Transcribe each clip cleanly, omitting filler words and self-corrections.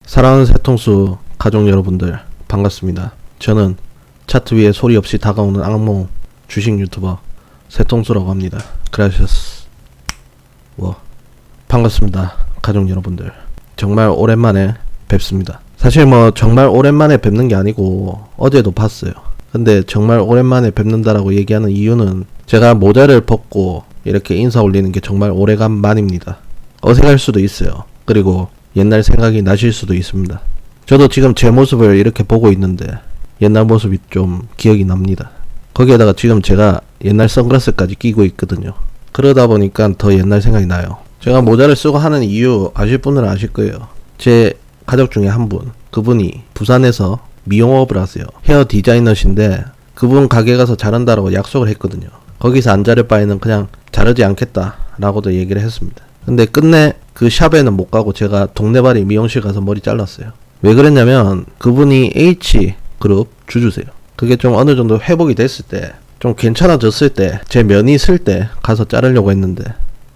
사랑하는 새통수 가족 여러분들 반갑습니다. 저는 차트 위에 소리 없이 다가오는 악몽 주식 유튜버 새통수라고 합니다. 그라시아스. 반갑습니다. 가족 여러분들. 정말 오랜만에 뵙습니다. 사실 정말 오랜만에 뵙는 게 아니고 어제도 봤어요. 근데 정말 오랜만에 뵙는다라고 얘기하는 이유는 제가 모자를 벗고 이렇게 인사 올리는 게 정말 오래간만입니다. 어색할 수도 있어요. 그리고 옛날 생각이 나실 수도 있습니다. 저도 지금 제 모습을 이렇게 보고 있는데 옛날 모습이 좀 기억이 납니다. 거기에다가 지금 제가 옛날 선글라스까지 끼고 있거든요. 그러다 보니까 더 옛날 생각이 나요. 제가 모자를 쓰고 하는 이유 아실 분들은 아실 거예요. 제 가족 중에 한 분, 그분이 부산에서 미용업을 하세요. 헤어 디자이너신데 그분 가게 가서 자른다라고 약속을 했거든요. 거기서 안 자를 바에는 그냥 자르지 않겠다 라고도 얘기를 했습니다. 근데 끝내 그 샵에는 못 가고 제가 동네바리 미용실 가서 머리 잘랐어요. 왜 그랬냐면 그분이 H그룹 주주세요. 그게 좀 어느 정도 회복이 됐을 때, 좀 괜찮아졌을 때, 제 면이 있을 때 가서 자르려고 했는데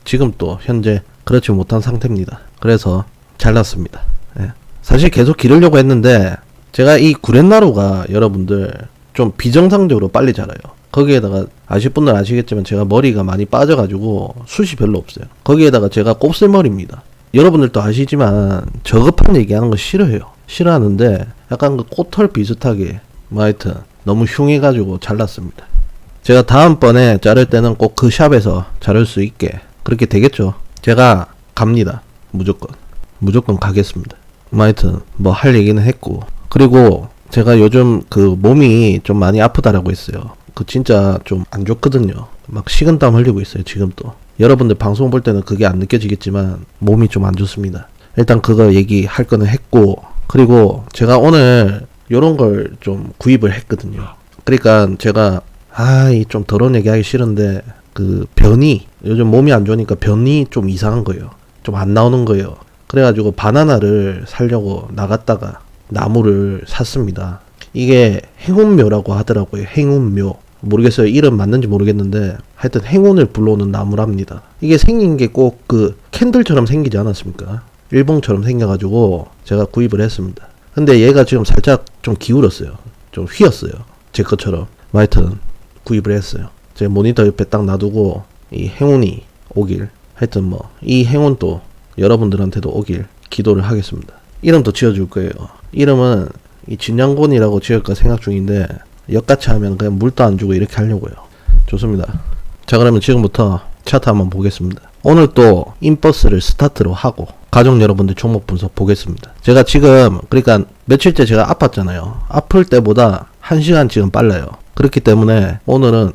지금 또 현재 그렇지 못한 상태입니다. 그래서 잘랐습니다. 사실 계속 기르려고 했는데 제가 이 구렛나루가 여러분들 좀 비정상적으로 빨리 자라요. 거기에다가 아실 분들 아시겠지만 제가 머리가 많이 빠져가지고 숱이 별로 없어요. 거기에다가 제가 곱슬머리입니다. 여러분들도 아시지만 저급한 얘기하는 거 싫어해요. 싫어하는데 약간 그 코털 비슷하게 하여튼 너무 흉해가지고 잘랐습니다. 제가 다음번에 자를 때는 꼭 그 샵에서 자를 수 있게 그렇게 되겠죠. 제가 갑니다. 무조건 가겠습니다. 하여튼 할 얘기는 했고, 그리고 제가 요즘 그 몸이 좀 많이 아프다라고 했어요. 그 진짜 좀 안 좋거든요. 막 식은땀 흘리고 있어요 지금도. 여러분들 방송 볼 때는 그게 안 느껴지겠지만 몸이 좀 안 좋습니다. 일단 그거 얘기할 거는 했고, 그리고 제가 오늘 요런 걸 좀 구입을 했거든요. 그러니까 제가 이 좀 더러운 얘기 하기 싫은데 그 변이, 요즘 몸이 안 좋으니까 변이 좀 이상한 거예요. 좀 안 나오는 거예요. 그래가지고 바나나를 사려고 나갔다가 나무를 샀습니다. 이게 행운묘라고 하더라고요. 행운묘. 모르겠어요. 이름 맞는지 모르겠는데 하여튼 행운을 불러오는 나무랍니다. 이게 생긴 게 꼭 그 캔들처럼 생기지 않았습니까? 일봉처럼 생겨가지고 제가 구입을 했습니다. 근데 얘가 지금 살짝 좀 기울었어요. 좀 휘었어요. 제 것처럼. 하여튼 구입을 했어요. 제 모니터 옆에 딱 놔두고 이 행운이 오길, 하여튼 이 행운도 여러분들한테도 오길 기도를 하겠습니다. 이름도 지어줄 거예요. 이름은 이 진양곤이라고 지을까 생각 중인데 역같이 하면 그냥 물도 안 주고 이렇게 하려고요. 좋습니다. 자, 그러면 지금부터 차트 한번 보겠습니다. 오늘 또 인버스를 스타트로 하고 가족 여러분들 종목 분석 보겠습니다. 제가 지금 그러니까 며칠째 제가 아팠잖아요. 아플 때보다 1시간 지금 빨라요. 그렇기 때문에 오늘은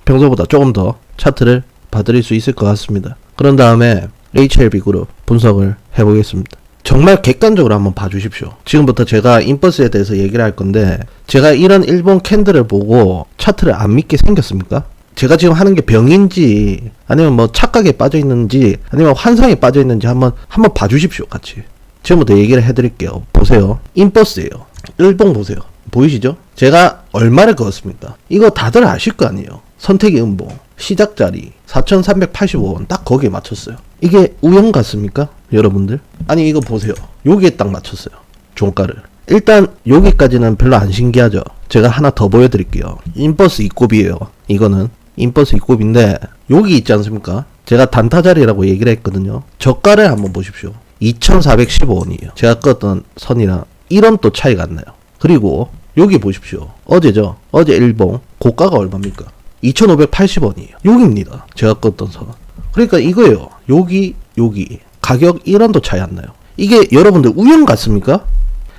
평소보다 조금 더 차트를 봐드릴 수 있을 것 같습니다. 그런 다음에 HLB 그룹 분석을 해보겠습니다. 정말 객관적으로 한번 봐주십시오. 지금부터 제가 인버스에 대해서 얘기를 할 건데, 제가 이런 일본 캔들을 보고 차트를 안 믿게 생겼습니까? 제가 지금 하는 게 병인지 아니면 착각에 빠져 있는지 아니면 환상에 빠져 있는지 한번 봐주십시오. 같이 지금부터 얘기를 해드릴게요. 보세요. 인버스예요. 일본 보세요. 보이시죠? 제가 얼마를 그었습니까? 이거 다들 아실 거 아니에요. 선택의 음봉 시작 자리 4,385원 딱 거기에 맞췄어요. 이게 우연 같습니까? 여러분들? 아니 이거 보세요. 여기에 딱 맞췄어요. 종가를. 일단 여기까지는 별로 안 신기하죠. 제가 하나 더 보여드릴게요. 인버스 이꼽이에요. 이거는 인버스 이꼽인데 여기 있지 않습니까? 제가 단타 자리라고 얘기를 했거든요. 저가를 한번 보십시오. 2,415원이에요. 제가 껐던 선이랑 1원 또 차이가 안 나요. 그리고 여기 보십시오. 어제죠. 어제 일봉 고가가 얼마입니까? 2,580원이에요. 여기입니다. 제가 껐던 선. 그러니까 이거예요. 여기 가격 1원도 차이 안 나요. 이게 여러분들 우연 같습니까?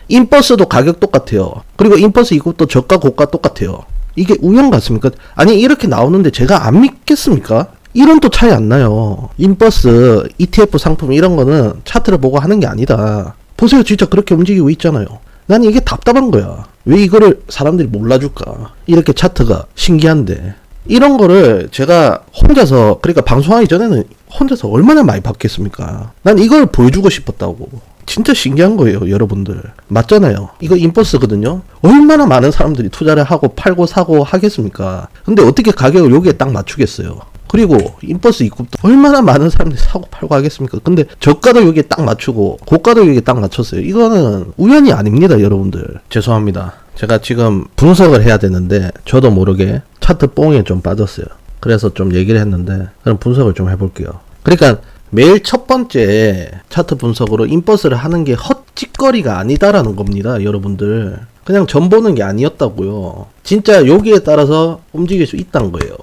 인버스도 가격 똑같아요. 그리고 인버스 이것도 저가 고가 똑같아요. 이게 우연 같습니까? 아니 이렇게 나오는데 제가 안 믿겠습니까? 1원도 차이 안 나요. 인버스 ETF 상품 이런 거는 차트를 보고 하는 게 아니다. 보세요. 진짜 그렇게 움직이고 있잖아요. 난 이게 답답한 거야. 왜 이거를 사람들이 몰라줄까? 이렇게 차트가 신기한데 이런 거를 제가 혼자서, 그러니까 방송하기 전에는 혼자서 얼마나 많이 봤겠습니까? 난 이걸 보여주고 싶었다고. 진짜 신기한 거예요, 여러분들. 맞잖아요. 이거 인버스거든요. 얼마나 많은 사람들이 투자를 하고 팔고 사고 하겠습니까? 근데 어떻게 가격을 여기에 딱 맞추겠어요? 그리고 인버스 입금도 얼마나 많은 사람들이 사고 팔고 하겠습니까? 근데 저가도 여기에 딱 맞추고 고가도 여기에 딱 맞췄어요. 이거는 우연이 아닙니다, 여러분들. 죄송합니다. 제가 지금 분석을 해야 되는데 저도 모르게 차트 뽕에 좀 빠졌어요. 그래서 좀 얘기를 했는데 그럼 분석을 좀 해볼게요. 그러니까 매일 첫 번째 차트 분석으로 인버스를 하는 게 헛짓거리가 아니다라는 겁니다, 여러분들. 그냥 점 보는 게 아니었다고요. 진짜 여기에 따라서 움직일 수 있다는 거예요.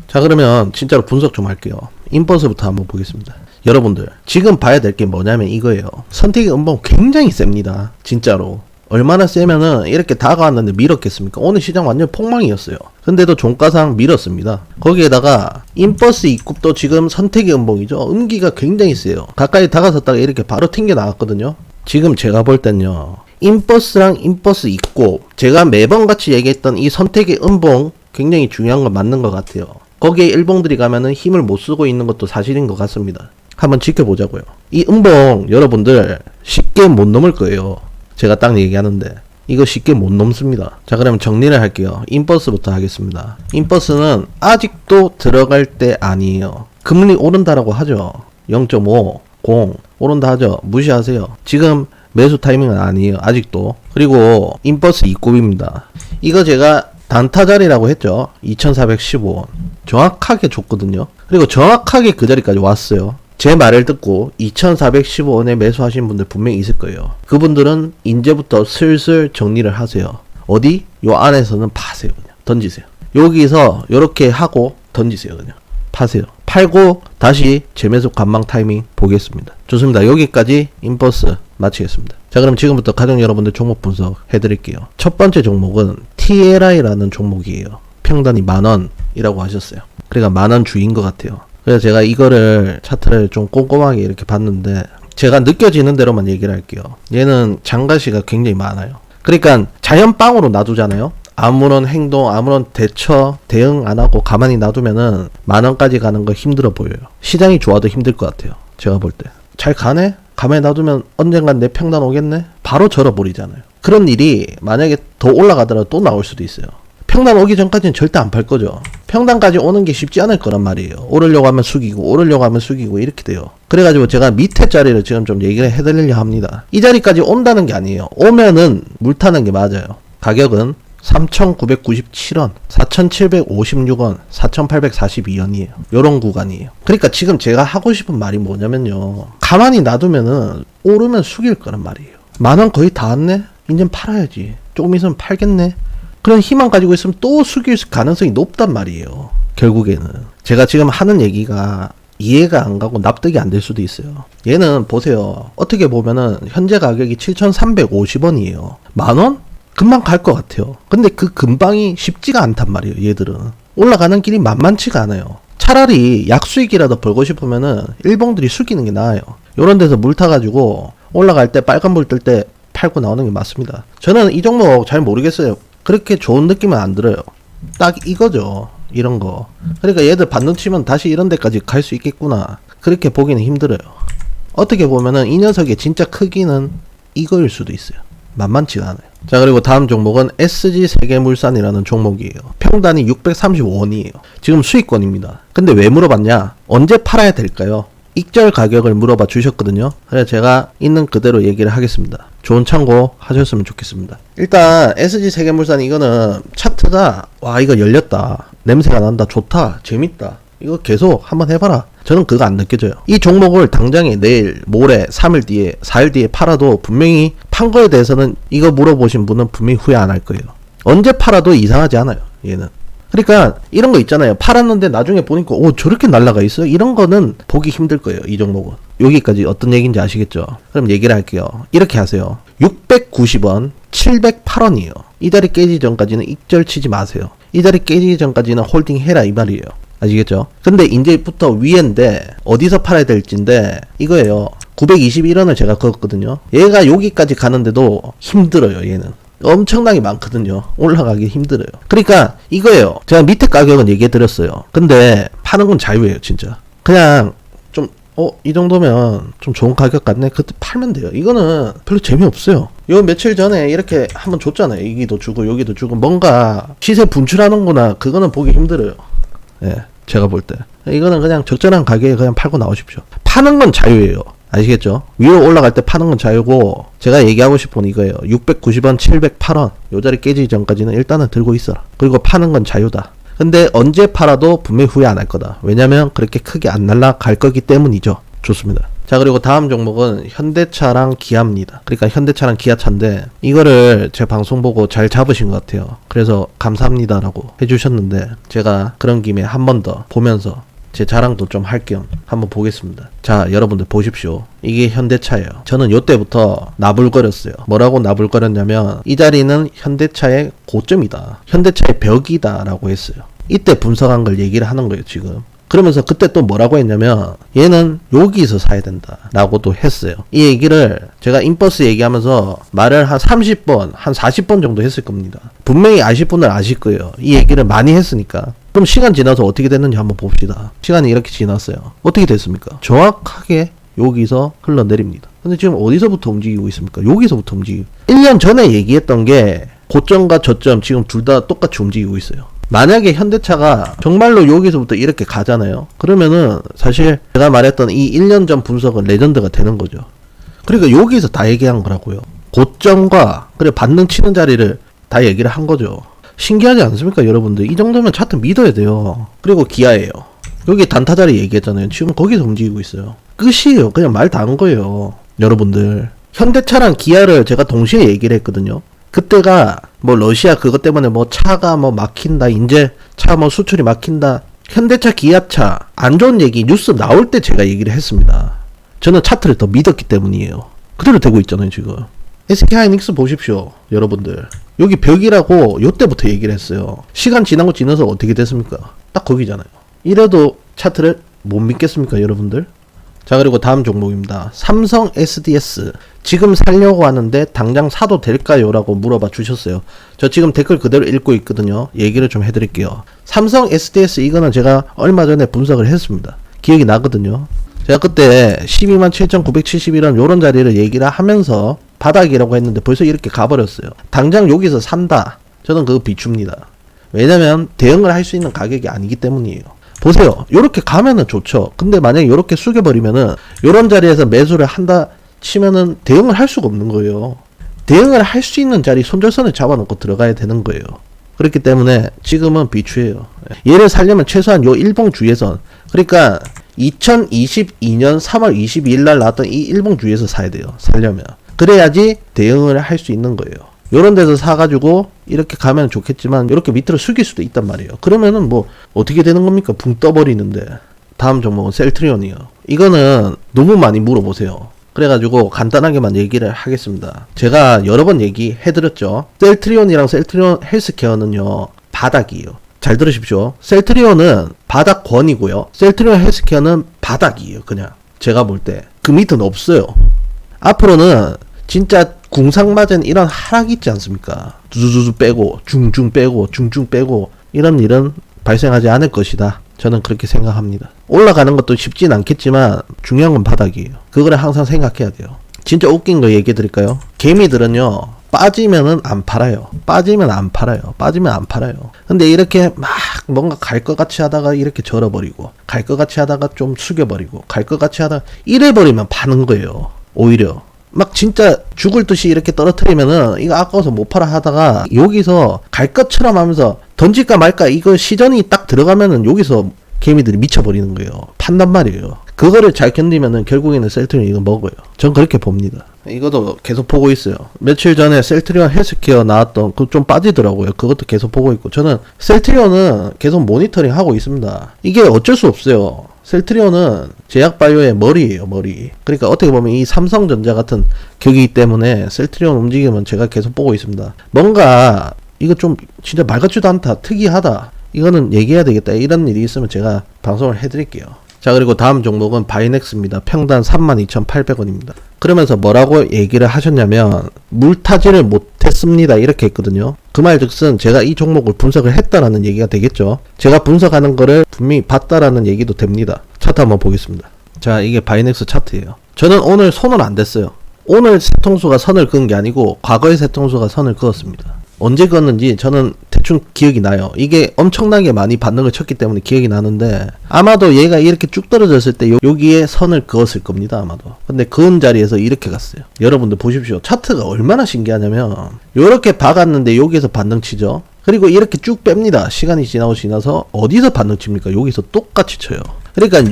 자, 그러면 진짜로 분석 좀 할게요. 인버스부터 한번 보겠습니다. 여러분들 지금 봐야 될 게 뭐냐면 이거예요. 선택의 음봉 굉장히 셉니다, 진짜로. 얼마나 세면은 이렇게 다가왔는데 밀었겠습니까? 오늘 시장 완전 폭망이었어요. 근데도 종가상 밀었습니다. 거기에다가 인버스 입국도 지금 선택의 음봉이죠. 음기가 굉장히 세요. 가까이 다가섰다가 이렇게 바로 튕겨 나왔거든요. 지금 제가 볼 땐요, 인버스랑 인버스 입국, 제가 매번 같이 얘기했던 이 선택의 음봉 굉장히 중요한 건 맞는 것 같아요. 거기에 일봉들이 가면은 힘을 못 쓰고 있는 것도 사실인 것 같습니다. 한번 지켜보자고요. 이 음봉 여러분들 쉽게 못 넘을 거예요. 제가 딱 얘기하는데 이거 쉽게 못 넘습니다. 자, 그러면 정리를 할게요. 인버스부터 하겠습니다. 인버스는 아직도 들어갈 때 아니에요. 금리 오른다라고 하죠. 0.5, 0 오른다 하죠. 무시하세요. 지금 매수 타이밍은 아니에요, 아직도. 그리고 인버스 입고입니다. 이거 제가 단타 자리라고 했죠. 2415원 정확하게 줬거든요. 그리고 정확하게 그 자리까지 왔어요. 제 말을 듣고 2415원에 매수하신 분들 분명히 있을 거예요. 그분들은 이제부터 슬슬 정리를 하세요. 어디? 요 안에서는 파세요. 그냥 던지세요. 여기서 요렇게 하고 던지세요. 그냥 파세요. 팔고 다시 재매수 관망 타이밍 보겠습니다. 좋습니다. 여기까지 인버스 마치겠습니다. 자, 그럼 지금부터 가정 여러분들 종목 분석 해드릴게요. 첫 번째 종목은 TLI라는 종목이에요. 평단이 10,000원이라고 하셨어요. 그러니까 10,000원 주인 것 같아요. 그래서 제가 이거를 차트를 좀 꼼꼼하게 이렇게 봤는데 제가 느껴지는 대로만 얘기를 할게요. 얘는 장가시가 굉장히 많아요. 그러니까 자연빵으로 놔두잖아요. 아무런 행동, 아무런 대응 안 하고 가만히 놔두면은 10,000원까지 가는 거 힘들어 보여요. 시장이 좋아도 힘들 것 같아요, 제가 볼 때. 잘 가네? 가만히 놔두면 언젠간 내 평단 오겠네? 바로 절어버리잖아요. 그런 일이 만약에 더 올라가더라도 또 나올 수도 있어요. 평단 오기 전까지는 절대 안 팔 거죠. 평단까지 오는 게 쉽지 않을 거란 말이에요. 오르려고 하면 숙이고 오르려고 하면 숙이고 이렇게 돼요. 그래가지고 제가 밑에 자리를 지금 좀 얘기를 해드리려 합니다. 이 자리까지 온다는 게 아니에요. 오면은 물 타는 게 맞아요. 가격은 3,997원, 4,756원, 4,842원이에요. 요런 구간이에요. 그러니까 지금 제가 하고 싶은 말이 뭐냐면요, 가만히 놔두면은 오르면 숙일 거란 말이에요. 10,000원 거의 다 왔네? 이젠 팔아야지. 조금 있으면 팔겠네? 그런 희망 가지고 있으면 또 숙일 가능성이 높단 말이에요. 결국에는 제가 지금 하는 얘기가 이해가 안 가고 납득이 안 될 수도 있어요. 얘는 보세요. 어떻게 보면은 현재 가격이 7,350원이에요. 10,000원? 금방 갈 것 같아요. 근데 그 금방이 쉽지가 않단 말이에요. 얘들은 올라가는 길이 만만치가 않아요. 차라리 약수익이라도 벌고 싶으면은 일봉들이 숙이는 게 나아요. 요런 데서 물 타가지고 올라갈 때 빨간불 뜰 때 팔고 나오는 게 맞습니다. 저는 이 종목 잘 모르겠어요. 그렇게 좋은 느낌은 안 들어요. 딱 이거죠, 이런 거. 그러니까 얘들 반등 치면 다시 이런 데까지 갈 수 있겠구나, 그렇게 보기는 힘들어요. 어떻게 보면은 이 녀석의 진짜 크기는 이거일 수도 있어요. 만만치가 않아요. 자, 그리고 다음 종목은 SG세계물산이라는 종목이에요. 평단이 635원이에요. 지금 수익권입니다. 근데 왜 물어봤냐? 언제 팔아야 될까요? 익절 가격을 물어봐 주셨거든요. 그래서 제가 있는 그대로 얘기를 하겠습니다. 좋은 참고 하셨으면 좋겠습니다. 일단 SG세계물산 이거는 차트가 와, 이거 열렸다, 냄새가 난다, 좋다, 재밌다, 이거 계속 한번 해봐라, 저는 그거 안 느껴져요. 이 종목을 당장에 내일, 모레, 3일 뒤에, 4일 뒤에 팔아도 분명히 판 거에 대해서는 이거 물어보신 분은 분명히 후회 안 할 거예요. 언제 팔아도 이상하지 않아요, 얘는. 그러니까 이런 거 있잖아요. 팔았는데 나중에 보니까 오, 저렇게 날라가 있어요? 이런 거는 보기 힘들 거예요, 이 종목은. 여기까지 어떤 얘기인지 아시겠죠? 그럼 얘기를 할게요. 이렇게 하세요. 690원, 708원이에요. 이 자리 깨지기 전까지는 익절 치지 마세요. 이 자리 깨지기 전까지는 홀딩 해라, 이 말이에요. 아시겠죠? 근데 이제부터 위엔데 어디서 팔아야 될지인데 이거예요. 921원을 제가 그었거든요. 얘가 여기까지 가는데도 힘들어요. 얘는 엄청나게 많거든요. 올라가기 힘들어요. 그러니까 이거예요. 제가 밑에 가격은 얘기해 드렸어요. 근데 파는 건 자유예요, 진짜. 그냥 좀 이 정도면 좀 좋은 가격 같네. 그때 팔면 돼요. 이거는 별로 재미없어요. 요 며칠 전에 이렇게 한번 줬잖아요. 여기도 주고 여기도 주고 뭔가 시세 분출하는구나. 그거는 보기 힘들어요. 예, 제가 볼 때. 이거는 그냥 적절한 가격에 그냥 팔고 나오십시오. 파는 건 자유예요. 아시겠죠? 위로 올라갈 때 파는 건 자유고, 제가 얘기하고 싶은 건 이거예요. 690원, 708원 요 자리 깨지기 전까지는 일단은 들고 있어라. 그리고 파는 건 자유다. 근데 언제 팔아도 분명히 후회 안 할 거다. 왜냐면 그렇게 크게 안 날라갈 거기 때문이죠. 좋습니다. 자, 그리고 다음 종목은 현대차랑 기아입니다. 그러니까 현대차랑 기아차인데, 이거를 제 방송 보고 잘 잡으신 것 같아요. 그래서 감사합니다라고 해주셨는데, 제가 그런 김에 한 번 더 보면서 제 자랑도 좀 할 겸 한번 보겠습니다. 자, 여러분들 보십시오. 이게 현대차예요. 저는 요때부터 나불거렸어요. 뭐라고 나불거렸냐면, 이 자리는 현대차의 고점이다. 현대차의 벽이다 라고 했어요. 이때 분석한 걸 얘기를 하는 거예요, 지금. 그러면서 그때 또 뭐라고 했냐면, 얘는 여기서 사야 된다 라고도 했어요. 이 얘기를 제가 인버스 얘기하면서 말을 한 30번, 한 40번 정도 했을 겁니다. 분명히 아실 분은 아실 거예요. 이 얘기를 많이 했으니까. 그럼 시간 지나서 어떻게 됐는지 한번 봅시다. 시간이 이렇게 지났어요. 어떻게 됐습니까? 정확하게 여기서 흘러내립니다. 근데 지금 어디서부터 움직이고 있습니까? 여기서부터 움직이고. 1년 전에 얘기했던 게 고점과 저점 지금 둘 다 똑같이 움직이고 있어요. 만약에 현대차가 정말로 여기서부터 이렇게 가잖아요. 그러면은 사실 제가 말했던 이 1년 전 분석은 레전드가 되는 거죠. 그러니까 여기서 다 얘기한 거라고요. 고점과 그래 반등 치는 자리를 다 얘기를 한 거죠. 신기하지 않습니까, 여러분들? 이 정도면 차트 믿어야 돼요. 그리고 기아예요. 여기 단타 자리 얘기했잖아요. 지금 거기서 움직이고 있어요. 끝이에요. 그냥 말 다 한 거예요. 여러분들. 현대차랑 기아를 제가 동시에 얘기를 했거든요. 그때가 뭐 러시아 그것 때문에 뭐 차가 뭐 막힌다, 이제 차 뭐 수출이 막힌다, 현대차 기아차 안 좋은 얘기 뉴스 나올 때 제가 얘기를 했습니다. 저는 차트를 더 믿었기 때문이에요. 그대로 되고 있잖아요. 지금 SK하이닉스 보십시오, 여러분들. 여기 벽이라고 요때부터 얘기를 했어요. 시간 지나고 지나서 어떻게 됐습니까? 딱 거기잖아요. 이래도 차트를 못 믿겠습니까, 여러분들? 자, 그리고 다음 종목입니다. 삼성 SDS. 지금 살려고 하는데 당장 사도 될까요? 라고 물어봐 주셨어요. 저 지금 댓글 그대로 읽고 있거든요. 얘기를 좀 해드릴게요. 삼성 SDS 이거는 제가 얼마 전에 분석을 했습니다. 기억이 나거든요. 제가 그때 127,971원 요런 자리를 얘기를 하면서 바닥이라고 했는데 벌써 이렇게 가버렸어요. 당장 여기서 산다. 저는 그거 비춥니다. 왜냐면 대응을 할 수 있는 가격이 아니기 때문이에요. 보세요. 요렇게 가면은 좋죠. 근데 만약에 요렇게 숙여버리면은 요런 자리에서 매수를 한다 치면은 대응을 할 수가 없는 거예요. 대응을 할 수 있는 자리 손절선을 잡아놓고 들어가야 되는 거예요. 그렇기 때문에 지금은 비추예요. 얘를 살려면 최소한 요 일봉 주에선, 그러니까 2022년 3월 22일 날 나왔던 이 일봉 주에서 사야 돼요. 살려면. 그래야지 대응을 할 수 있는 거예요. 요런 데서 사가지고 이렇게 가면 좋겠지만 이렇게 밑으로 숙일 수도 있단 말이에요. 그러면은 뭐 어떻게 되는 겁니까? 붕 떠버리는데. 다음 종목은 셀트리온이요. 이거는 너무 많이 물어보세요. 그래가지고 간단하게만 얘기를 하겠습니다. 제가 여러 번 얘기해드렸죠. 셀트리온이랑 셀트리온 헬스케어는요, 바닥이에요. 잘 들으십시오. 셀트리온은 바닥권이고요. 셀트리온 헬스케어는 바닥이에요. 그냥 제가 볼 때 그 밑은 없어요. 앞으로는 진짜 궁상맞은 이런 하락이 있지 않습니까? 두두두 빼고 중중 빼고 중중 빼고 이런 일은 발생하지 않을 것이다. 저는 그렇게 생각합니다. 올라가는 것도 쉽진 않겠지만 중요한 건 바닥이에요. 그거를 항상 생각해야 돼요. 진짜 웃긴 거 얘기해 드릴까요? 개미들은요, 빠지면은 안 팔아요. 빠지면 안 팔아요. 빠지면 안 팔아요. 근데 이렇게 막 뭔가 갈 것 같이 하다가 이렇게 절어버리고, 갈 것 같이 하다가 좀 숙여버리고, 갈 것 같이 하다가 이래버리면 파는 거예요. 오히려. 막 진짜 죽을 듯이 이렇게 떨어뜨리면은 이거 아까워서 못 팔아 하다가 여기서 갈 것처럼 하면서 던질까 말까 이거 시전이 딱 들어가면은 여기서 개미들이 미쳐버리는 거예요. 판단 말이에요. 그거를 잘 견디면은 결국에는 셀트리온 이거 먹어요. 전 그렇게 봅니다. 이것도 계속 보고 있어요. 며칠 전에 셀트리온 헬스케어 나왔던 그거 좀 빠지더라고요. 그것도 계속 보고 있고, 저는 셀트리온은 계속 모니터링 하고 있습니다. 이게 어쩔 수 없어요. 셀트리온은 제약바이오의 머리예요, 머리. 그러니까 어떻게 보면 이 삼성전자 같은 격이기 때문에 셀트리온 움직임은 제가 계속 보고 있습니다. 뭔가 이거 좀 진짜 말 같지도 않다, 특이하다, 이거는 얘기해야 되겠다, 이런 일이 있으면 제가 방송을 해드릴게요. 자, 그리고 다음 종목은 바이넥스입니다. 평단 32,800원입니다. 그러면서 뭐라고 얘기를 하셨냐면, 물타지를 못했습니다, 이렇게 했거든요. 그 말 즉슨 제가 이 종목을 분석을 했다라는 얘기가 되겠죠. 제가 분석하는 거를 분명히 봤다라는 얘기도 됩니다. 차트 한번 보겠습니다. 자, 이게 바이넥스 차트예요. 저는 오늘 손을 안 댔어요. 오늘 세통수가 선을 그은 게 아니고 과거의 세통수가 선을 그었습니다. 언제 그었는지 저는 대충 기억이 나요. 이게 엄청나게 많이 반등을 쳤기 때문에 기억이 나는데 아마도 얘가 이렇게 쭉 떨어졌을 때 여기에 선을 그었을 겁니다. 아마도. 근데 그은 자리에서 이렇게 갔어요. 여러분들 보십시오. 차트가 얼마나 신기하냐면 이렇게 박았는데 여기에서 반등 치죠. 그리고 이렇게 쭉 뺍니다. 시간이 지나서 어디서 반등 칩니까? 여기서 똑같이 쳐요. 그러니까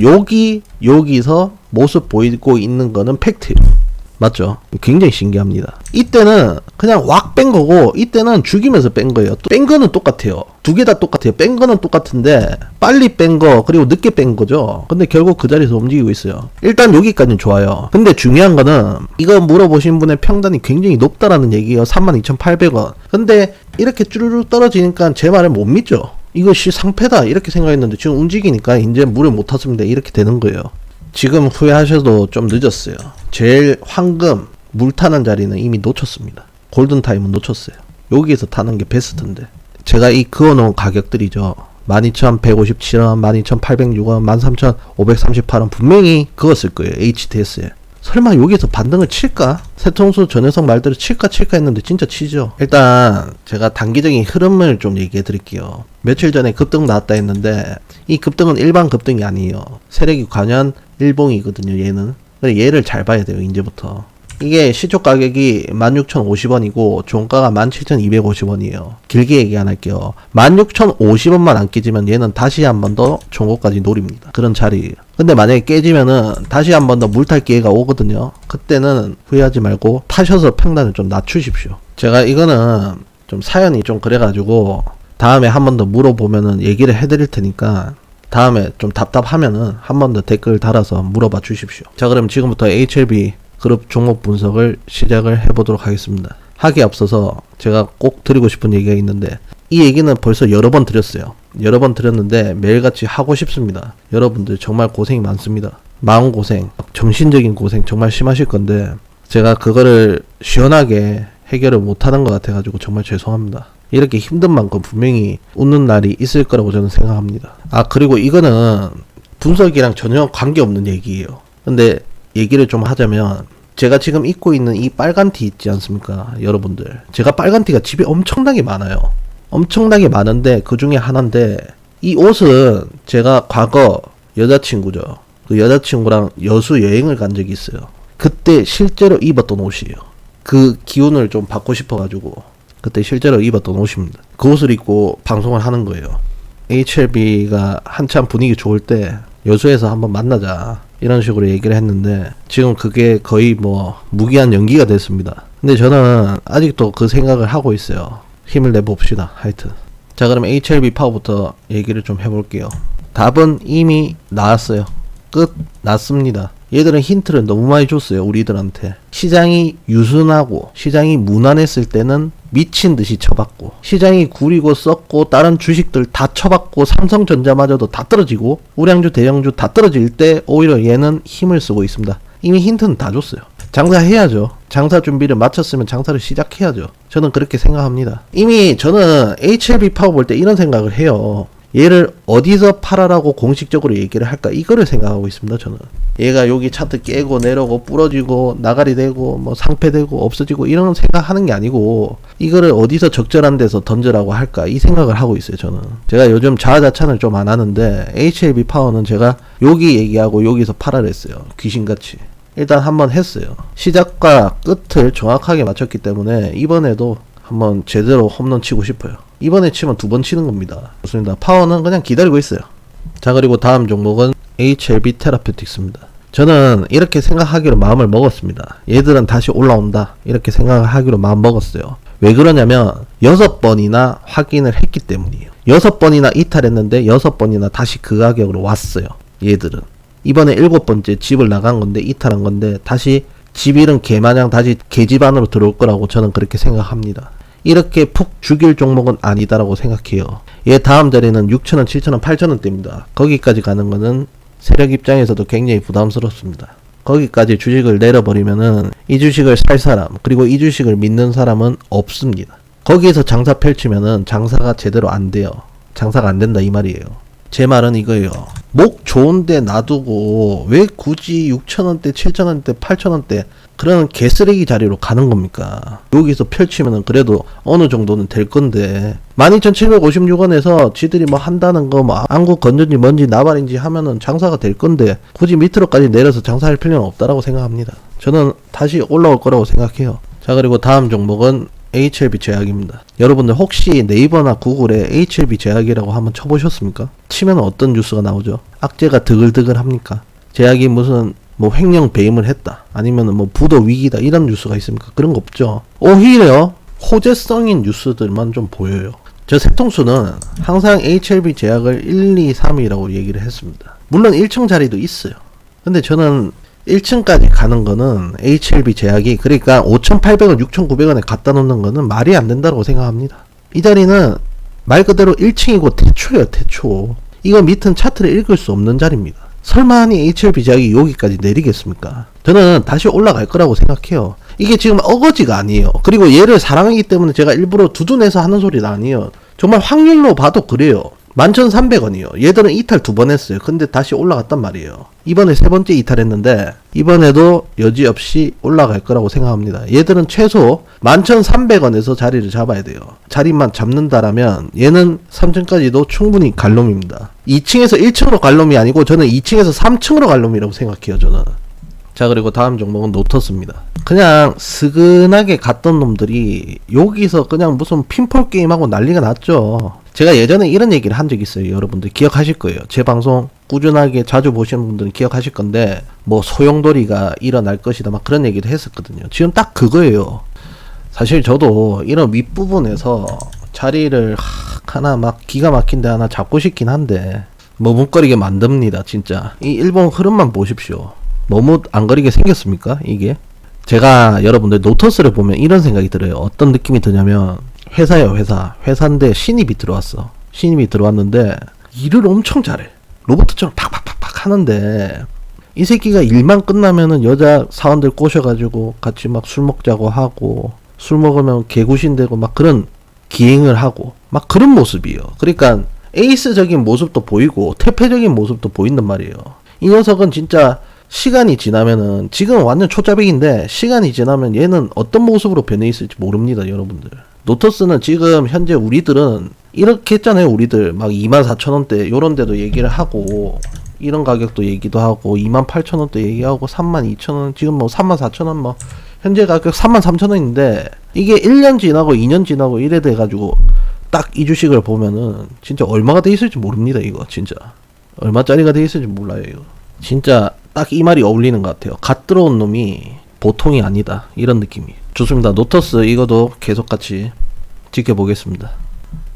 여기서 모습 보이고 있는 거는 팩트예요. 맞죠? 굉장히 신기합니다. 이때는 그냥 왁 뺀 거고 이때는 죽이면서 뺀 거예요. 뺀 거는 똑같아요. 두 개 다 똑같아요. 뺀 거는 똑같은데 빨리 뺀 거 그리고 늦게 뺀 거죠. 근데 결국 그 자리에서 움직이고 있어요. 일단 여기까지는 좋아요. 근데 중요한 거는 이거 물어보신 분의 평단이 굉장히 높다라는 얘기예요. 32,800원. 근데 이렇게 쭈르륵 떨어지니까 제 말을 못 믿죠. 이것이 상패다 이렇게 생각했는데 지금 움직이니까 이제 물을 못 탔습니다. 이렇게 되는 거예요. 지금 후회하셔도 좀 늦었어요. 제일 황금 물 타는 자리는 이미 놓쳤습니다. 골든타임은 놓쳤어요. 여기에서 타는 게 베스트인데 제가 이 그어놓은 가격들이죠. 12,157원, 12,806원, 13,538원 분명히 그었을 거예요. HTS에. 설마 여기서 반등을 칠까? 세통수 전혜성 말대로 칠까 했는데 진짜 치죠. 일단 제가 단기적인 흐름을 좀 얘기해 드릴게요. 며칠 전에 급등 나왔다 했는데 이 급등은 일반 급등이 아니에요. 세력이 관여한 일봉이거든요. 얘를 잘 봐야 돼요. 이제부터. 이게 시초 가격이 16,050원이고 종가가 17,250원이에요. 길게 얘기 안 할게요. 16,050원만 안 깨지면 얘는 다시 한 번 더 종고까지 노립니다. 그런 자리예요. 근데 만약에 깨지면은 다시 한 번 더 물탈 기회가 오거든요. 그때는 후회하지 말고 타셔서 평단을 좀 낮추십시오. 제가 이거는 좀 사연이 좀 그래가지고 다음에 한 번 더 물어보면은 얘기를 해드릴 테니까 다음에 좀 답답하면은 한 번 더 댓글 달아서 물어봐 주십시오. 자, 그럼 지금부터 HLB 그룹 종목 분석을 시작을 해보도록 하겠습니다. 하기에 앞서서 제가 꼭 드리고 싶은 얘기가 있는데 이 얘기는 벌써 여러 번 드렸어요. 여러 번 드렸는데 매일같이 하고 싶습니다. 여러분들 정말 고생이 많습니다. 마음고생, 정신적인 고생 정말 심하실 건데 제가 그거를 시원하게 해결을 못하는 것 같아가지고 정말 죄송합니다. 이렇게 힘든 만큼 분명히 웃는 날이 있을 거라고 저는 생각합니다. 아, 그리고 이거는 분석이랑 전혀 관계없는 얘기예요. 근데 얘기를 좀 하자면 제가 지금 입고 있는 이 빨간 티 있지 않습니까? 여러분들. 제가 빨간 티가 집에 엄청나게 많아요. 엄청나게 많은데 그 중에 하나인데 이 옷은 제가 과거 여자친구죠. 그 여자친구랑 여수 여행을 간 적이 있어요. 그때 실제로 입었던 옷이에요. 그 기운을 좀 받고 싶어가지고 그때 실제로 입었던 옷입니다. 그 옷을 입고 방송을 하는 거예요. HLB가 한참 분위기 좋을 때 여수에서 한번 만나자 이런 식으로 얘기를 했는데 지금 그게 거의 뭐 무기한 연기가 됐습니다. 근데 저는 아직도 그 생각을 하고 있어요. 힘을 내봅시다. 하여튼 자, 그럼 HLB 파워부터 얘기를 좀 해볼게요. 답은 이미 나왔어요. 끝 났습니다. 얘들은 힌트를 너무 많이 줬어요. 우리들한테. 시장이 유순하고 시장이 무난했을 때는 미친 듯이 쳐봤고 시장이 구리고 썩고 다른 주식들 다 쳐봤고 삼성전자마저도 다 떨어지고 우량주 대형주 다 떨어질 때 오히려 얘는 힘을 쓰고 있습니다. 이미 힌트는 다 줬어요. 장사해야죠. 장사 준비를 마쳤으면 장사를 시작해야죠. 저는 그렇게 생각합니다. 이미 저는 HLB 파워 볼 때 이런 생각을 해요. 얘를 어디서 팔아라고 공식적으로 얘기를 할까 이거를 생각하고 있습니다. 저는 얘가 여기 차트 깨고 내려오고 부러지고 나가리 되고 뭐 상패되고 없어지고 이런 생각하는 게 아니고 이거를 어디서 적절한 데서 던져라고 할까 이 생각을 하고 있어요. 저는 제가 요즘 자아자찬을 좀 안 하는데 HLB 파워는 제가 여기 얘기하고 여기서 팔아라 했어요. 귀신같이 일단 한번 했어요. 시작과 끝을 정확하게 맞췄기 때문에 이번에도 한번 제대로 홈런 치고 싶어요. 이번에 치면 두 번 치는 겁니다. 좋습니다. 파워는 그냥 기다리고 있어요. 자, 그리고 다음 종목은 HLB 테라퓨틱스입니다. 저는 이렇게 생각하기로 마음을 먹었습니다. 얘들은 다시 올라온다 이렇게 생각하기로 마음 먹었어요. 왜 그러냐면 6번이나 확인을 했기 때문이에요. 6번이나 이탈했는데 6번이나 다시 그 가격으로 왔어요. 얘들은 이번에 7번째 집을 나간 건데 이탈한 건데 다시 집 잃은 개마냥 다시 개집 안으로 들어올 거라고 저는 그렇게 생각합니다. 이렇게 푹 죽일 종목은 아니다라고 생각해요. 얘 다음 자리는 6,000원, 7,000원, 8,000원대입니다. 거기까지 가는 거는 세력 입장에서도 굉장히 부담스럽습니다. 거기까지 주식을 내려버리면은 이 주식을 살 사람 그리고 이 주식을 믿는 사람은 없습니다. 거기에서 장사 펼치면은 장사가 제대로 안 돼요. 장사가 안 된다 이 말이에요. 제 말은 이거예요. 목 좋은데 놔두고 왜 굳이 6,000원대, 7,000원대, 8,000원대 그런 개쓰레기 자리로 가는 겁니까? 여기서 펼치면은 그래도 어느 정도는 될 건데 12,756원에서 지들이 뭐 한다는 거 뭐 안구 건전지 뭔지 나발인지 하면은 장사가 될 건데 굳이 밑으로까지 내려서 장사할 필요는 없다라고 생각합니다. 저는 다시 올라올 거라고 생각해요. 자, 그리고 다음 종목은 HLB 제약입니다. 여러분들 혹시 네이버나 구글에 HLB 제약이라고 한번 쳐보셨습니까? 치면 어떤 뉴스가 나오죠? 악재가 드글드글 합니까? 제약이 무슨 뭐 횡령 배임을 했다, 아니면 뭐 부도 위기다, 이런 뉴스가 있습니까? 그런 거 없죠. 오히려 호재성인 뉴스들만 좀 보여요. 저 세통수는 항상 HLB 제약을 1, 2, 3이라고 얘기를 했습니다. 물론 1층 자리도 있어요. 근데 저는 1층까지 가는 거는 HLB 제약이, 그러니까 5,800원, 6,900원에 갖다 놓는 거는 말이 안 된다고 생각합니다. 이 자리는 말 그대로 1층이고 태초예요, 태초. 이거 밑은 차트를 읽을 수 없는 자리입니다. 설마니 HLB 제약이 여기까지 내리겠습니까? 저는 다시 올라갈 거라고 생각해요. 이게 지금 어거지가 아니에요. 그리고 얘를 사랑하기 때문에 제가 일부러 두둔해서 하는 소리는 아니에요. 정말 확률로 봐도 그래요. 11,300원이요. 얘들은 이탈 2번 했어요. 근데 다시 올라갔단 말이에요. 이번에 3번째 이탈했는데 이번에도 여지없이 올라갈 거라고 생각합니다. 얘들은 최소 11,300원에서 자리를 잡아야 돼요. 자리만 잡는다라면 얘는 3층까지도 충분히 갈 놈입니다. 2층에서 1층으로 갈 놈이 아니고 저는 2층에서 3층으로 갈 놈이라고 생각해요, 저는. 자, 그리고 다음 종목은 노터스입니다. 그냥 스근하게 갔던 놈들이 여기서 그냥 무슨 핀볼 게임하고 난리가 났죠. 제가 예전에 이런 얘기를 한 적이 있어요. 여러분들 기억하실 거예요. 제 방송 꾸준하게 자주 보시는 분들은 기억하실 건데 뭐 소용돌이가 일어날 것이다 막 그런 얘기를 했었거든요. 지금 딱 그거예요. 사실 저도 이런 윗부분에서 자리를 하나 막 기가 막힌 데 하나 잡고 싶긴 한데 머뭇거리게 만듭니다. 진짜 이 일본 흐름만 보십시오. 너무 안 거리게 생겼습니까? 이게 제가 여러분들 노터스를 보면 이런 생각이 들어요. 어떤 느낌이 드냐면 회사예요. 회사인데 신입이 들어왔어. 신입이 들어왔는데 일을 엄청 잘해. 로봇처럼 팍팍팍팍 하는데 이 새끼가 일만 끝나면은 여자 사원들 꼬셔가지고 같이 막 술 먹자고 하고, 술 먹으면 개구신되고 막 그런 기행을 하고 막 그런 모습이에요. 그러니까 에이스적인 모습도 보이고 퇴폐적인 모습도 보인단 말이에요. 이 녀석은 진짜 시간이 지나면은, 지금 완전 초짜백인데 시간이 지나면 얘는 어떤 모습으로 변해 있을지 모릅니다, 여러분들. 노터스는 지금 현재 우리들은 이렇게 했잖아요. 우리들 막 24,000원대 요런 데도 얘기를 하고, 이런 가격도 얘기도 하고, 28,000원대 얘기하고, 32,000원, 지금 뭐 34,000원, 뭐 현재 가격 33,000원인데 이게 1년 지나고 2년 지나고 이래 돼가지고 딱 이 주식을 보면은 진짜 얼마가 돼 있을지 모릅니다. 이거 진짜 얼마짜리가 돼 있을지 몰라요. 이거 진짜 딱 이 말이 어울리는 것 같아요. 갓 들어온 놈이 보통이 아니다, 이런 느낌이. 좋습니다. 노터스 이거도 계속 같이 지켜보겠습니다.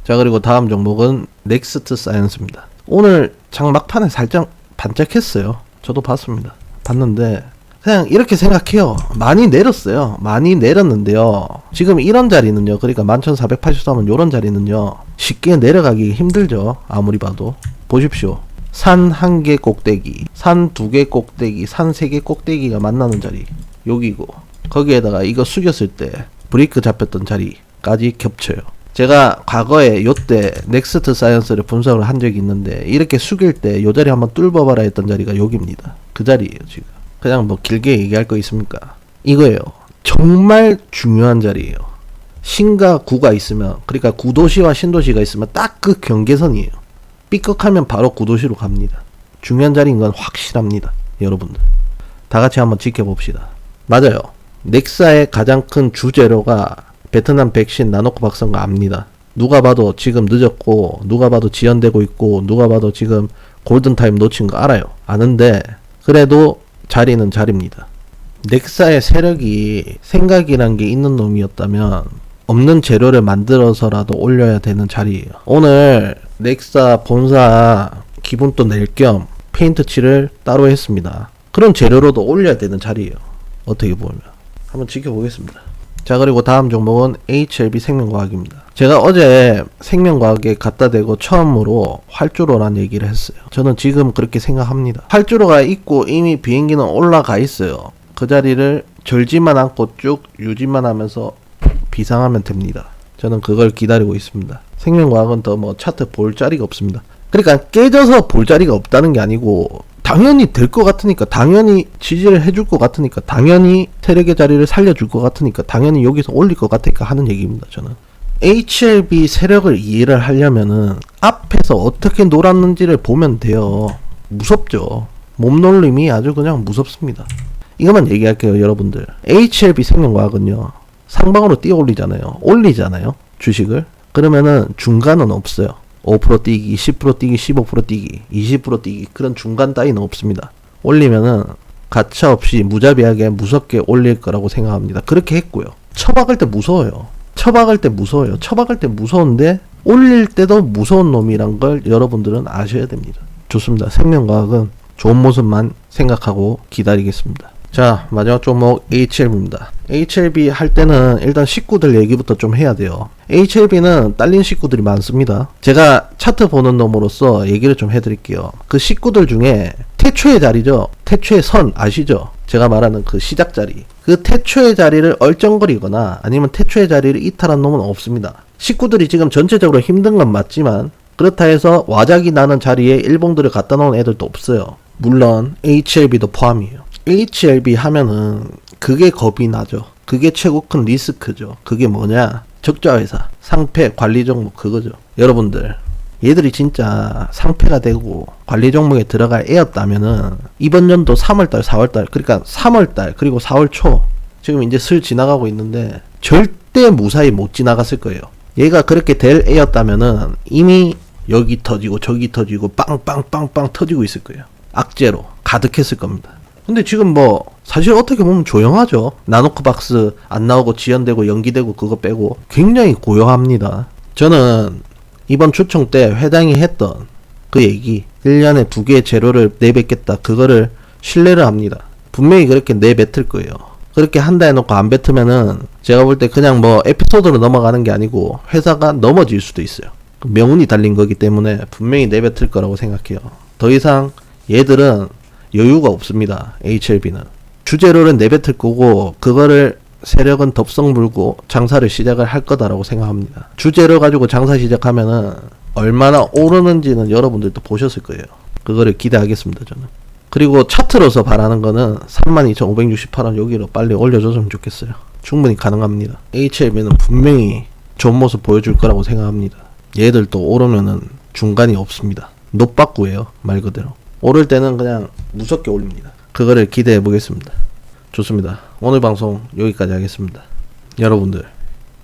자, 그리고 다음 종목은 넥스트 사이언스입니다. 오늘 장 막판에 살짝 반짝했어요. 저도 봤습니다. 봤는데 그냥 이렇게 생각해요. 많이 내렸어요. 많이 내렸는데요, 지금 이런 자리는요, 그러니까 11,483원 요런 자리는요 쉽게 내려가기 힘들죠. 아무리 봐도. 보십시오. 산 1개 꼭대기, 산 2개 꼭대기, 산 3개 꼭대기가 만나는 자리 여기고, 거기에다가 이거 숙였을 때 브레이크 잡혔던 자리까지 겹쳐요. 제가 과거에 요때 넥스트 사이언스를 분석을 한 적이 있는데 이렇게 숙일 때 요 자리 한번 뚫어봐라 했던 자리가 여기입니다. 그 자리예요. 지금 그냥 뭐 길게 얘기할 거 있습니까? 이거예요. 정말 중요한 자리예요. 신과 구가 있으면, 그러니까 구도시와 신도시가 있으면 딱 그 경계선이에요. 삐걱하면 바로 구도시로 갑니다. 중요한 자리인 건 확실합니다. 여러분들 다 같이 한번 지켜봅시다. 맞아요. 넥사의 가장 큰 주재료가 베트남 백신 나노코 박사인 거 압니다. 누가 봐도 지금 늦었고, 누가 봐도 지연되고 있고, 누가 봐도 지금 골든타임 놓친 거 알아요. 아는데 그래도 자리는 자리입니다. 넥사의 세력이 생각이란 게 있는 놈이었다면 없는 재료를 만들어서라도 올려야 되는 자리예요. 오늘 넥사 본사 기분 또 낼 겸 페인트 칠을 따로 했습니다. 그런 재료로도 올려야 되는 자리예요. 어떻게 보면 한번 지켜보겠습니다. 자, 그리고 다음 종목은 HLB 생명과학입니다. 제가 어제 생명과학에 갖다 대고 처음으로 활주로란 얘기를 했어요. 저는 지금 그렇게 생각합니다. 활주로가 있고 이미 비행기는 올라가 있어요. 그 자리를 절지만 않고 쭉 유지만 하면서 비상하면 됩니다. 저는 그걸 기다리고 있습니다. 생명과학은 더 뭐 차트 볼 자리가 없습니다. 그러니까 깨져서 볼 자리가 없다는 게 아니고 당연히 될 것 같으니까, 당연히 지지를 해줄 것 같으니까, 당연히 세력의 자리를 살려줄 것 같으니까, 당연히 여기서 올릴 것 같으니까 하는 얘기입니다. 저는 HLB 세력을 이해를 하려면은 앞에서 어떻게 놀았는지를 보면 돼요. 무섭죠. 몸놀림이 아주 그냥 무섭습니다. 이것만 얘기할게요, 여러분들. HLB 생명과학은요, 상방으로 뛰어 올리잖아요, 주식을. 그러면은 중간은 없어요. 5% 뛰기, 10% 뛰기, 15% 뛰기, 20% 뛰기, 그런 중간 따위는 없습니다. 올리면은 가차없이 무자비하게 무섭게 올릴 거라고 생각합니다. 그렇게 했고요. 처박을 때 무서워요. 처박을 때 무서운데 올릴 때도 무서운 놈이란 걸 여러분들은 아셔야 됩니다. 좋습니다. 생명과학은 좋은 모습만 생각하고 기다리겠습니다. 자, 마지막 종목 HLB입니다. HLB 할 때는 일단 식구들 얘기부터 좀 해야 돼요. HLB는 딸린 식구들이 많습니다. 제가 차트 보는 놈으로서 얘기를 좀 해드릴게요. 그 식구들 중에 태초의 자리죠. 태초의 선 아시죠? 제가 말하는 그 시작 자리. 그 태초의 자리를 얼쩡거리거나 아니면 태초의 자리를 이탈한 놈은 없습니다. 식구들이 지금 전체적으로 힘든 건 맞지만 그렇다 해서 와작이 나는 자리에 일봉들을 갖다 놓은 애들도 없어요. 물론 HLB도 포함이에요. HLB 하면은 그게 겁이 나죠. 그게 최고 큰 리스크죠. 그게 뭐냐? 적자회사, 상패, 관리 종목 그거죠. 여러분들, 얘들이 진짜 상패가 되고 관리 종목에 들어갈 애였다면은 이번 연도 3월달, 4월달, 그러니까 3월달 그리고 4월 초 지금 이제 슬 지나가고 있는데 절대 무사히 못 지나갔을 거예요. 얘가 그렇게 될 애였다면은 이미 여기 터지고 저기 터지고 빵빵빵빵 터지고 있을 거예요. 악재로 가득했을 겁니다. 근데 지금 뭐 사실 어떻게 보면 조용하죠. 나노크박스 안 나오고 지연되고 연기되고 그거 빼고 굉장히 고요합니다. 저는 이번 주총 때 회장이 했던 그 얘기 1년에 2개의 재료를 내뱉겠다 그거를 신뢰를 합니다. 분명히 그렇게 내뱉을 거예요. 그렇게 한다 해놓고 안 뱉으면은 제가 볼 때 그냥 뭐 에피소드로 넘어가는 게 아니고 회사가 넘어질 수도 있어요. 명운이 달린 거기 때문에 분명히 내뱉을 거라고 생각해요. 더 이상 얘들은 여유가 없습니다. HLB는 주재료를 내뱉을 거고 그거를 세력은 덥석 물고 장사를 시작을 할 거다라고 생각합니다. 주재료 가지고 장사 시작하면은 얼마나 오르는지는 여러분들도 보셨을 거예요. 그거를 기대하겠습니다. 저는. 그리고 차트로서 바라는 거는 32,568원 여기로 빨리 올려줬으면 좋겠어요. 충분히 가능합니다. HLB는 분명히 좋은 모습 보여줄 거라고 생각합니다. 얘들도 오르면은 중간이 없습니다. 노빠꾸예요, 말 그대로. 오를 때는 그냥 무섭게 올립니다. 그거를 기대해 보겠습니다. 좋습니다. 오늘 방송 여기까지 하겠습니다. 여러분들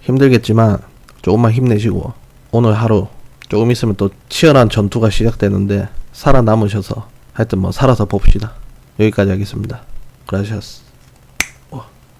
힘들겠지만 조금만 힘내시고 오늘 하루 조금 있으면 또 치열한 전투가 시작되는데 살아남으셔서 하여튼 뭐 살아서 봅시다. 여기까지 하겠습니다. 그라시아스.